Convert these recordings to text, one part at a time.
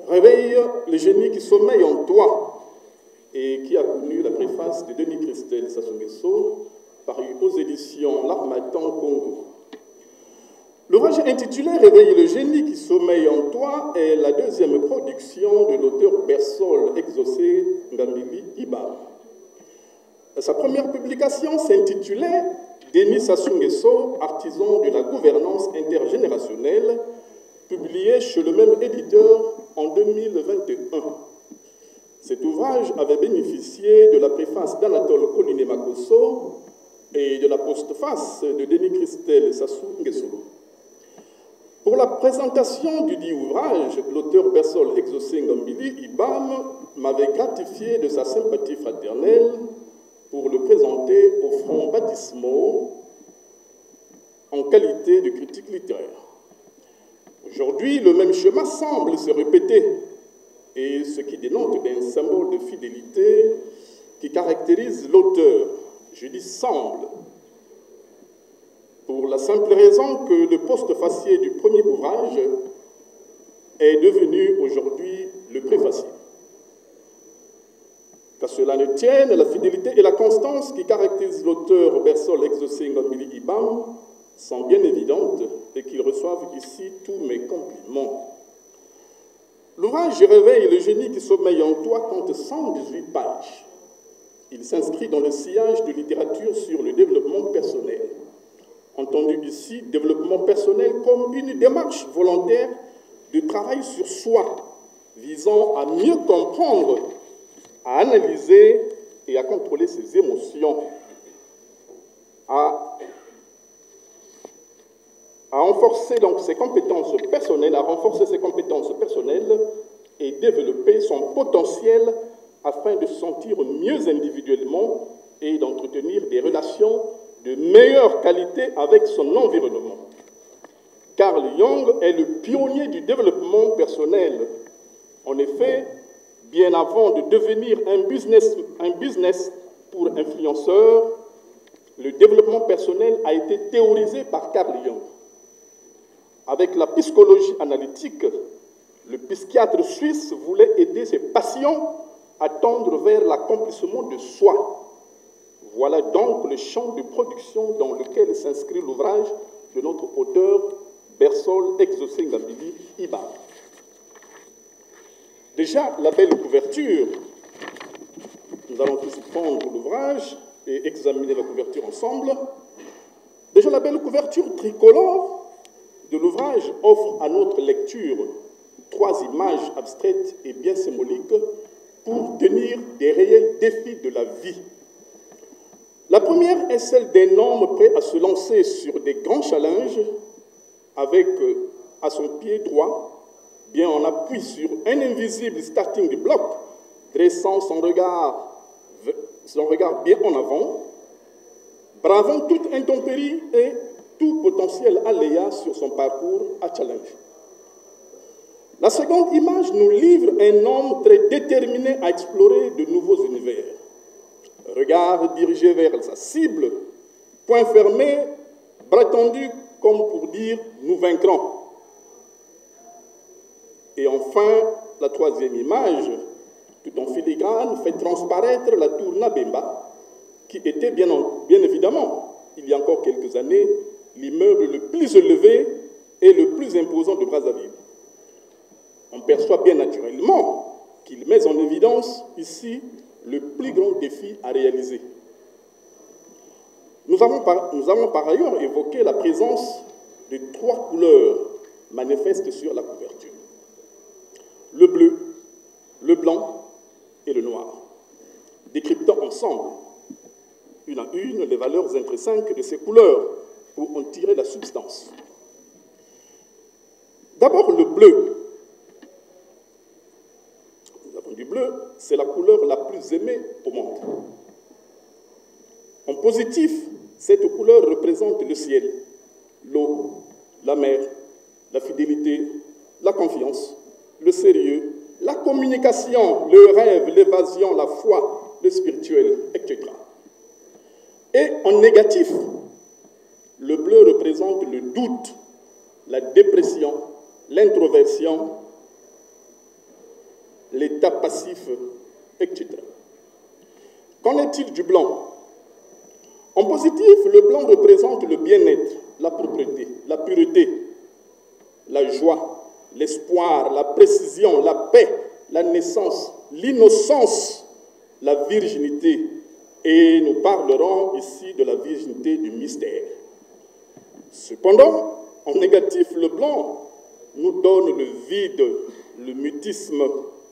Réveille le génie qui sommeille en toi et qui a connu la préface de Denis Christel Sassou Nguesso, paru aux éditions L'Harmattan Congo. L'ouvrage intitulé Réveille le génie qui sommeille en toi est la deuxième production de l'auteur Bersol Exaucé Ngambili Iba. Sa première publication s'intitulait Denis Sassou Nguesso, artisan de la gouvernance intergénérationnelle, publié chez le même éditeur en 2021. Cet ouvrage avait bénéficié de la préface d'Anatole Koliné-Makosso et de la postface de Denis Christel Sassou Nguesso. Pour la présentation du dit ouvrage, l'auteur Bersol Exaucé Ngambili Ibam m'avait gratifié de sa sympathie fraternelle pour le présenter au front baptismaux en qualité de critique littéraire. Aujourd'hui, le même schéma semble se répéter, et ce qui dénote d'un symbole de fidélité qui caractérise l'auteur. Je dis semble, pour la simple raison que le postfacier du premier ouvrage est devenu aujourd'hui le préfacier. Qu'à cela ne tienne, la fidélité et la constance qui caractérisent l'auteur Bersol Exaucé Ngambili Ibam sont bien évidentes et qu'ils reçoivent ici tous mes compliments. L'ouvrage « Je réveille le génie qui sommeille en toi » compte 118 pages. Il s'inscrit dans le sillage de littérature sur le développement personnel. Entendu ici, développement personnel comme une démarche volontaire de travail sur soi, visant à mieux comprendre, à analyser et à contrôler ses émotions, à renforcer donc ses compétences personnelles, et développer son potentiel afin de se sentir mieux individuellement et d'entretenir des relations de meilleure qualité avec son environnement. Carl Jung est le pionnier du développement personnel. En effet, bien avant de devenir un business pour influenceurs, le développement personnel a été théorisé par Carl Jung. Avec la psychologie analytique, le psychiatre suisse voulait aider ses patients à tendre vers l'accomplissement de soi. Voilà donc le champ de production dans lequel s'inscrit l'ouvrage de notre auteur Bersol Exaucé Ngambili Iba. Déjà, la belle couverture, nous allons tous prendre l'ouvrage et examiner la couverture ensemble. Déjà, la belle couverture tricolore de l'ouvrage offre à notre lecture 3 images abstraites et bien symboliques pour tenir des réels défis de la vie. La première est celle d'un homme prêt à se lancer sur des grands challenges avec à son pied droit, bien en appui sur un invisible starting block, dressant son regard bien en avant, bravant toute intempérie et tout potentiel aléa sur son parcours à challenge. La seconde image nous livre un homme très déterminé à explorer de nouveaux univers. Regard dirigé vers sa cible, poing fermé, bras tendus comme pour dire « nous vaincrons ». Et enfin, la troisième image, tout en filigrane, fait transparaître la tour Nabemba, qui était bien évidemment, il y a encore quelques années, l'immeuble le plus élevé et le plus imposant de Brazzaville. On perçoit bien naturellement qu'il met en évidence ici le plus grand défi à réaliser. Nous avons par ailleurs évoqué la présence de 3 couleurs manifestes sur la couverture. Le bleu, le blanc et le noir. Décryptons ensemble, une à une, les valeurs intrinsèques de ces couleurs pour en tirer la substance. D'abord, le bleu. Nous avons du bleu, c'est la couleur la plus aimée au monde. En positif, cette couleur représente le ciel, l'eau, la mer, la fidélité, la confiance, le sérieux, la communication, le rêve, l'évasion, la foi, le spirituel, etc. Et en négatif, le bleu représente le doute, la dépression, l'introversion, l'état passif, etc. Qu'en est-il du blanc? En positif, le blanc représente le bien-être, la propreté, la pureté, la joie, l'espoir, la précision, la paix, la naissance, l'innocence, la virginité. Et nous parlerons ici de la virginité du mystère. Cependant, en négatif, le blanc nous donne le vide, le mutisme.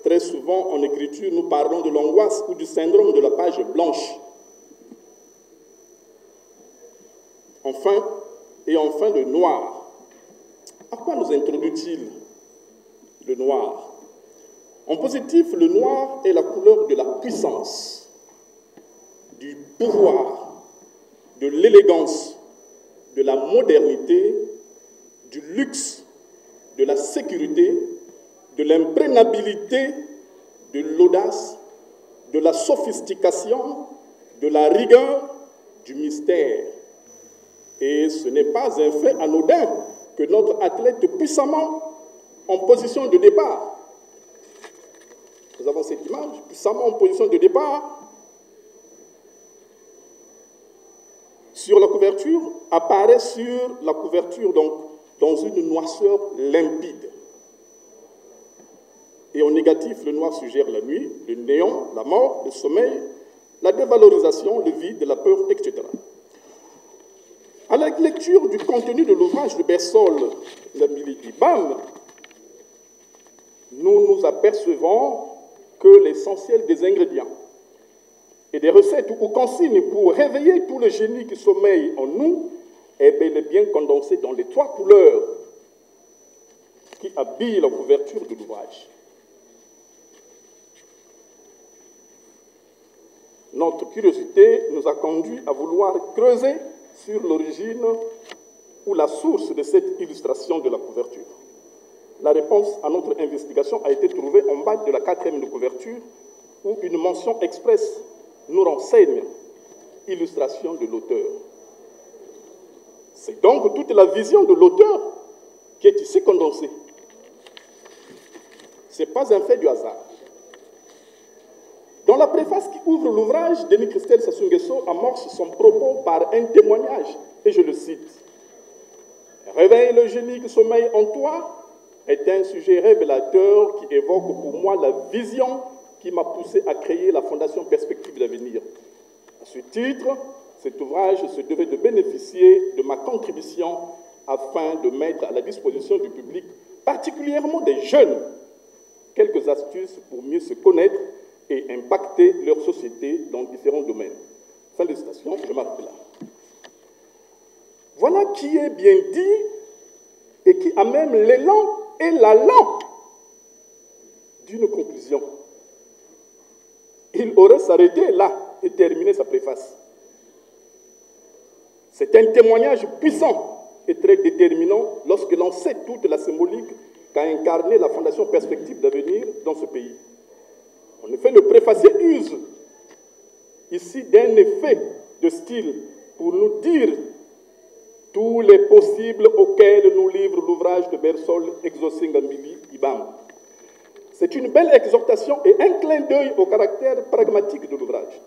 Très souvent, en écriture, nous parlons de l'angoisse ou du syndrome de la page blanche. Enfin, le noir. À quoi nous introduit-il le noir? En positif, le noir est la couleur de la puissance, du pouvoir, de l'élégance, de la modernité, du luxe, de la sécurité, de l'imprégnabilité, de l'audace, de la sophistication, de la rigueur, du mystère. Et ce n'est pas un fait anodin que notre athlète puissamment en position de départ, nous avons cette image, puissamment en position de départ, sur la couverture, apparaît sur la couverture donc dans une noirceur limpide. Et en négatif, le noir suggère la nuit, le néant, la mort, le sommeil, la dévalorisation, le vide, la peur, etc. À la lecture du contenu de l'ouvrage de Bersol, Nabili Ibam, nous nous apercevons que l'essentiel des ingrédients et des recettes ou consignes pour réveiller tout le génie qui sommeille en nous est bel et bien condensé dans les 3 couleurs qui habillent la couverture de l'ouvrage. Notre curiosité nous a conduit à vouloir creuser sur l'origine ou la source de cette illustration de la couverture. La réponse à notre investigation a été trouvée en bas de la 4e de couverture où une mention expresse nous renseigne illustration de l'auteur. C'est donc toute la vision de l'auteur qui est ici condensée. Ce n'est pas un fait du hasard. Dans la préface qui ouvre l'ouvrage, Denis Christelle Sassou Nguesso amorce son propos par un témoignage, et je le cite. « Réveille le génie qui sommeille en toi » est un sujet révélateur qui évoque pour moi la vision qui m'a poussé à créer la Fondation Perspective d'Avenir. À ce titre, cet ouvrage se devait de bénéficier de ma contribution afin de mettre à la disposition du public, particulièrement des jeunes, quelques astuces pour mieux se connaître et impacter leur société dans différents domaines. Fin de citation, je m'arrête là. Voilà qui est bien dit et qui a même l'élan et l'allant d'une conclusion. Il aurait s'arrêté là et terminé sa préface. C'est un témoignage puissant et très déterminant lorsque l'on sait toute la symbolique qu'a incarné la Fondation Perspective d'Avenir dans ce pays. En effet, le préfacier use ici d'un effet de style pour nous dire tous les possibles auxquels nous livre l'ouvrage de Bersol Exaucé Ngambili Ibam. C'est une belle exhortation et un clin d'œil au caractère pragmatique de l'ouvrage.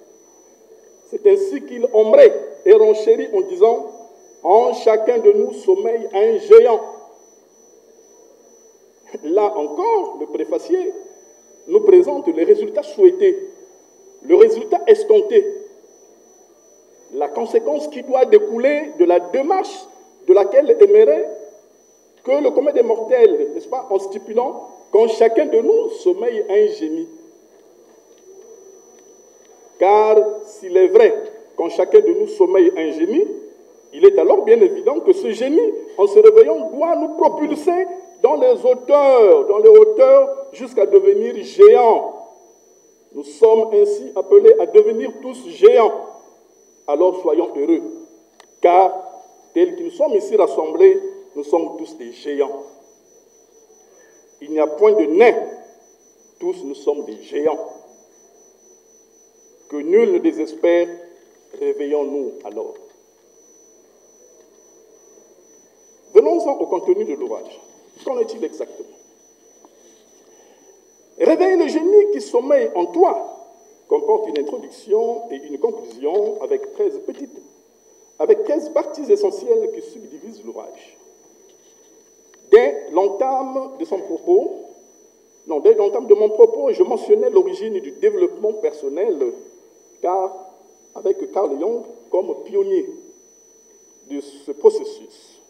C'est ainsi qu'il ombrait et renchérit en disant « En chacun de nous sommeille un géant ». Là encore, le préfacier nous présente les résultats souhaités, le résultat escompté, la conséquence qui doit découler de la démarche de laquelle aimerait que le commun des mortels, n'est-ce pas, en stipulant qu'en chacun de nous sommeille un génie. Car s'il est vrai qu'en chacun de nous sommeille un génie, il est alors bien évident que ce génie, en se réveillant, doit nous propulser dans les hauteurs, jusqu'à devenir géants. Nous sommes ainsi appelés à devenir tous géants. Alors soyons heureux, car tels que nous sommes ici rassemblés, nous sommes tous des géants. Il n'y a point de nains, tous nous sommes des géants. Que nul ne désespère, réveillons-nous alors. Venons-en au contenu de l'ouvrage. Qu'en est-il exactement? Réveille le génie qui sommeille en toi comporte une introduction et une conclusion avec 13 parties essentielles qui subdivisent l'ouvrage. Dès l'entame de mon propos, je mentionnais l'origine du développement personnel, avec Carl Jung comme pionnier de ce processus.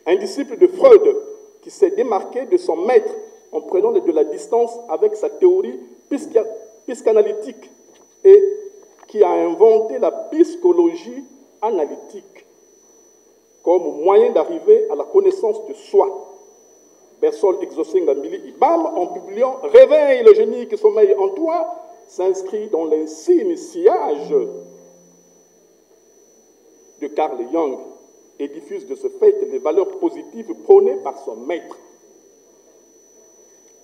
Un disciple de Freud qui s'est démarqué de son maître en prenant de la distance avec sa théorie psychanalytique et qui a inventé la psychologie analytique comme moyen d'arriver à la connaissance de soi. Bersol Exosenga Mbili Ibam, en publiant « Réveille le génie qui sommeille en toi », s'inscrit dans l'insigne sillage de Carl Jung et diffuse de ce fait les valeurs positives prônées par son maître.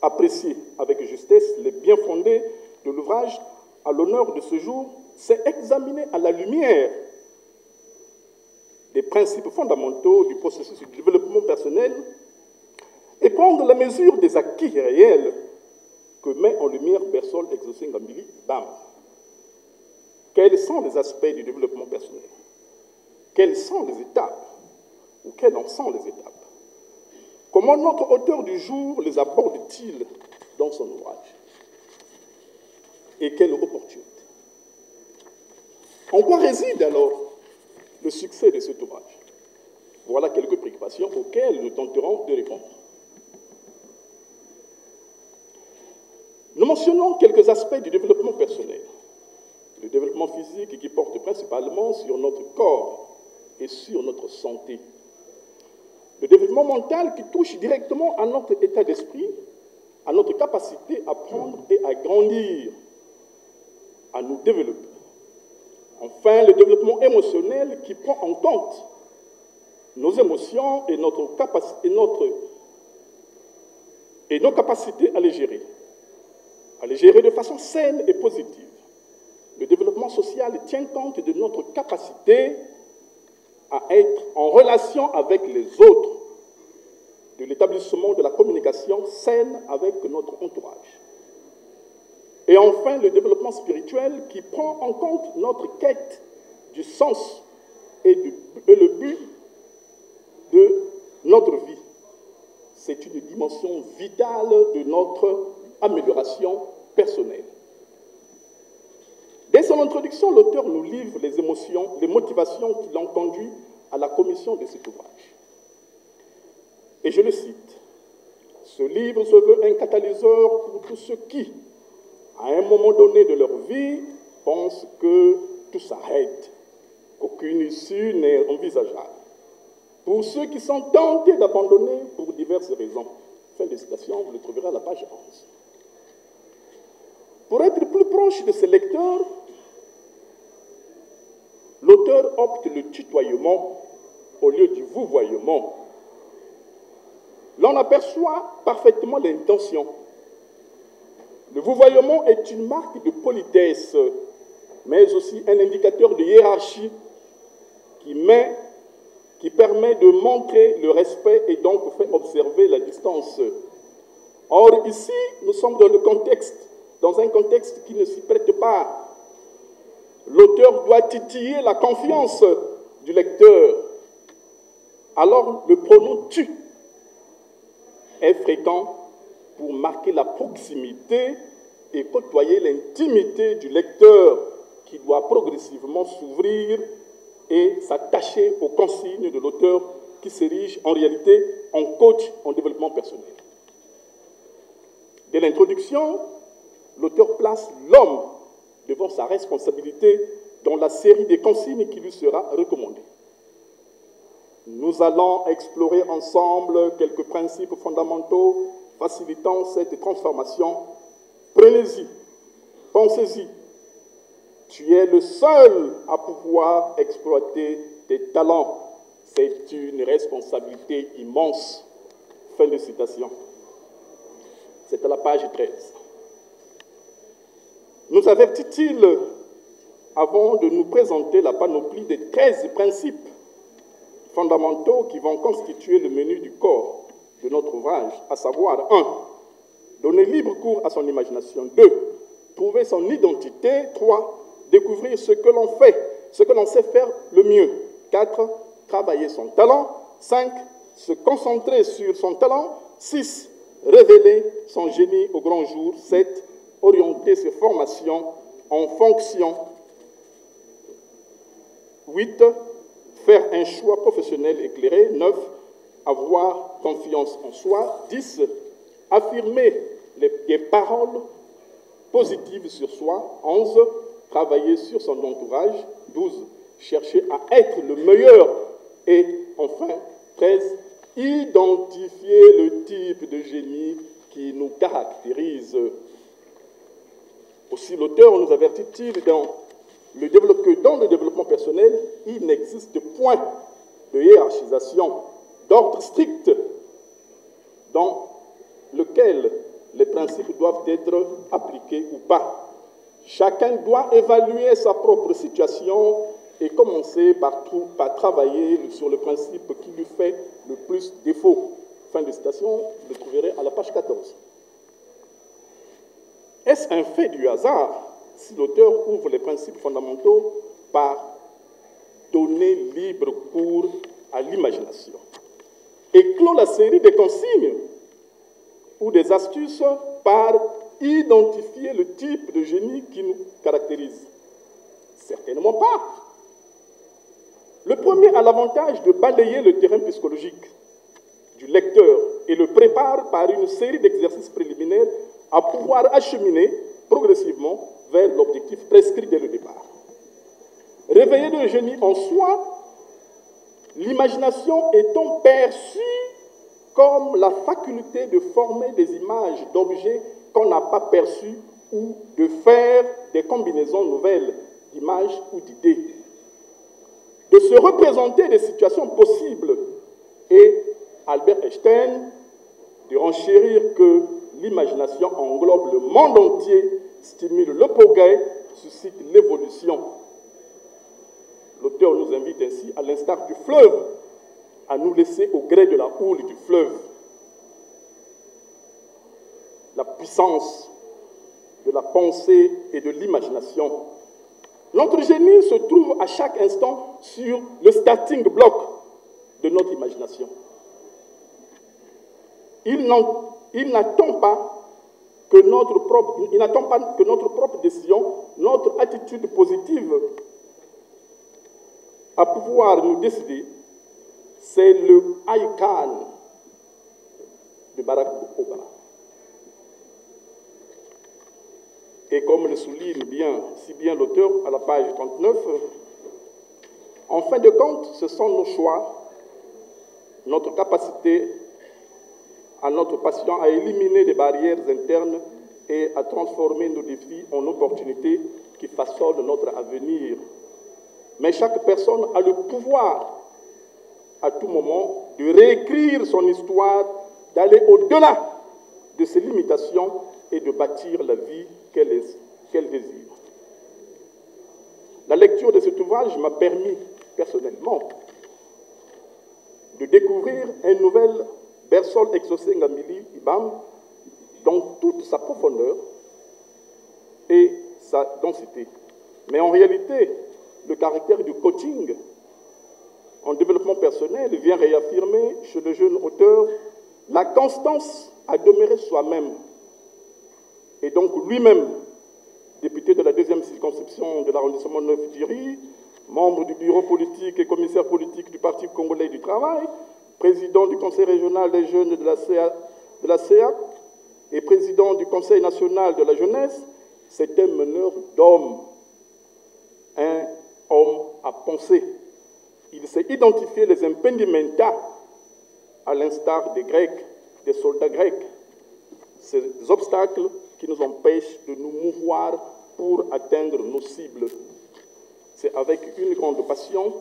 Apprécier avec justesse les bien fondés de l'ouvrage à l'honneur de ce jour, c'est examiner à la lumière des principes fondamentaux du processus de développement personnel et prendre la mesure des acquis réels que met en lumière Bersol Exosenga Mbili Ibam. Quels sont les aspects du développement personnel? Quelles sont les étapes? Ou quelles en sont les étapes? Comment notre auteur du jour les aborde-t-il dans son ouvrage? Et quelle opportunité? En quoi réside alors le succès de cet ouvrage? Voilà quelques préoccupations auxquelles nous tenterons de répondre. Nous mentionnons quelques aspects du développement personnel. Le développement physique qui porte principalement sur notre corps et sur notre santé. Le développement mental qui touche directement à notre état d'esprit, à notre capacité à prendre et à grandir, à nous développer. Enfin, le développement émotionnel qui prend en compte nos émotions et nos capacités à les gérer de façon saine et positive. Le développement social tient compte de notre capacité à être en relation avec les autres, de l'établissement de la communication saine avec notre entourage. Et enfin, le développement spirituel qui prend en compte notre quête du sens et le but de notre vie. C'est une dimension vitale de notre amélioration personnelle. Dès son introduction, l'auteur nous livre les motivations qui l'ont conduit à la commission de cet ouvrage. Et je le cite, « Ce livre se veut un catalyseur pour tous ceux qui, à un moment donné de leur vie, pensent que tout s'arrête, qu'aucune issue n'est envisageable. Pour ceux qui sont tentés d'abandonner pour diverses raisons. » Fin de citation, vous le trouverez à la page 11. Pour être plus proche de ses lecteurs, l'auteur opte le tutoiement au lieu du vouvoiement. L'on aperçoit parfaitement l'intention. Le vouvoiement est une marque de politesse, mais aussi un indicateur de hiérarchie qui permet de montrer le respect et donc fait observer la distance. Or, ici, nous sommes dans un contexte qui ne s'y prête pas. L'auteur doit titiller la confiance du lecteur. Alors, le pronom « tu » est fréquent pour marquer la proximité et côtoyer l'intimité du lecteur qui doit progressivement s'ouvrir et s'attacher aux consignes de l'auteur qui s'érige en réalité en coach en développement personnel. Dès l'introduction, l'auteur place l'homme devant sa responsabilité dans la série des consignes qui lui sera recommandée. Nous allons explorer ensemble quelques principes fondamentaux facilitant cette transformation. Prenez-y, pensez-y. Tu es le seul à pouvoir exploiter tes talents. C'est une responsabilité immense. Fin de citation. C'est à la page 13. Nous avertit-il, avant de nous présenter la panoplie des 13 principes fondamentaux qui vont constituer le menu du corps de notre ouvrage, à savoir 1. donner libre cours à son imagination. 2. Trouver son identité. 3. Découvrir ce que l'on fait, ce que l'on sait faire le mieux. 4. Travailler son talent. 5. Se concentrer sur son talent. 6. Révéler son génie au grand jour. 7. Orienter ses formations en fonction. 8. Faire un choix professionnel éclairé. 9. Avoir confiance en soi. 10. Affirmer des paroles positives sur soi. 11. Travailler sur son entourage. 12. Chercher à être le meilleur. Et enfin, 13. Identifier le type de génie qui nous caractérise. Aussi, l'auteur nous avertit-il que dans le développement personnel, il n'existe point de hiérarchisation, d'ordre strict dans lequel les principes doivent être appliqués ou pas. Chacun doit évaluer sa propre situation et commencer par travailler sur le principe qui lui fait le plus défaut. Fin de citation, vous le trouverez à la page 14. Est-ce un fait du hasard si l'auteur ouvre les principes fondamentaux par donner libre cours à l'imagination et clôt la série des consignes ou des astuces par identifier le type de génie qui nous caractérise? Certainement pas. Le premier a l'avantage de balayer le terrain psychologique du lecteur et le prépare par une série d'exercices préliminaires à pouvoir acheminer progressivement vers l'objectif prescrit dès le départ. Réveiller le génie en soi, l'imagination étant perçue comme la faculté de former des images d'objets qu'on n'a pas perçus ou de faire des combinaisons nouvelles d'images ou d'idées, de se représenter des situations possibles et Albert Einstein de renchérir que l'imagination englobe le monde entier, stimule le progrès, suscite l'évolution. L'auteur nous invite ainsi, à l'instar du fleuve, à nous laisser au gré de la houle du fleuve. La puissance de la pensée et de l'imagination. Notre génie se trouve à chaque instant sur le starting block de notre imagination. Il n'attend pas que notre propre décision, notre attitude positive à pouvoir nous décider. C'est le I can de Barack Obama. Et comme le souligne si bien l'auteur à la page 39, en fin de compte, ce sont nos choix, notre capacité à notre passion à éliminer des barrières internes et à transformer nos défis en opportunités qui façonnent notre avenir. Mais chaque personne a le pouvoir, à tout moment, de réécrire son histoire, d'aller au-delà de ses limitations et de bâtir la vie qu'elle désire. La lecture de cet ouvrage m'a permis, personnellement, de découvrir un nouvel Bersol Exaucé Ngamili Ibam dans toute sa profondeur et sa densité. Mais en réalité, le caractère du coaching en développement personnel vient réaffirmer chez le jeune auteur la constance à demeurer soi-même. Et donc lui-même, député de la 2e circonscription de l'arrondissement 9 d'Iri, membre du bureau politique et commissaire politique du Parti congolais du travail, président du Conseil régional des jeunes de la CEAC et président du Conseil national de la jeunesse, c'est un meneur d'hommes, un homme à penser. Il sait identifier les impedimenta, à l'instar des Grecs, des soldats grecs, ces obstacles qui nous empêchent de nous mouvoir pour atteindre nos cibles. C'est avec une grande passion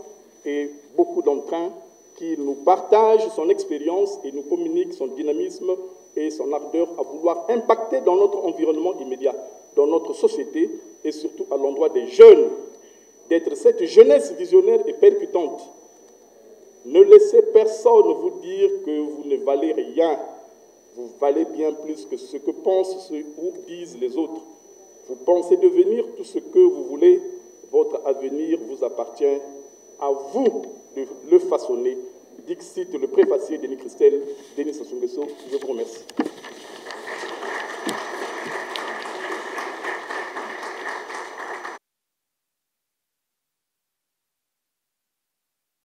et beaucoup d'entrain qu'il nous partage son expérience et nous communique son dynamisme et son ardeur à vouloir impacter dans notre environnement immédiat, dans notre société et surtout à l'endroit des jeunes, d'être cette jeunesse visionnaire et percutante. Ne laissez personne vous dire que vous ne valez rien. Vous valez bien plus que ce que pensent ou disent les autres. Vous pensez devenir tout ce que vous voulez. Votre avenir vous appartient. À vous de le façonner. Dixit, le préfacier Denis Christel, Denis Sassou Nguesso, je vous remercie.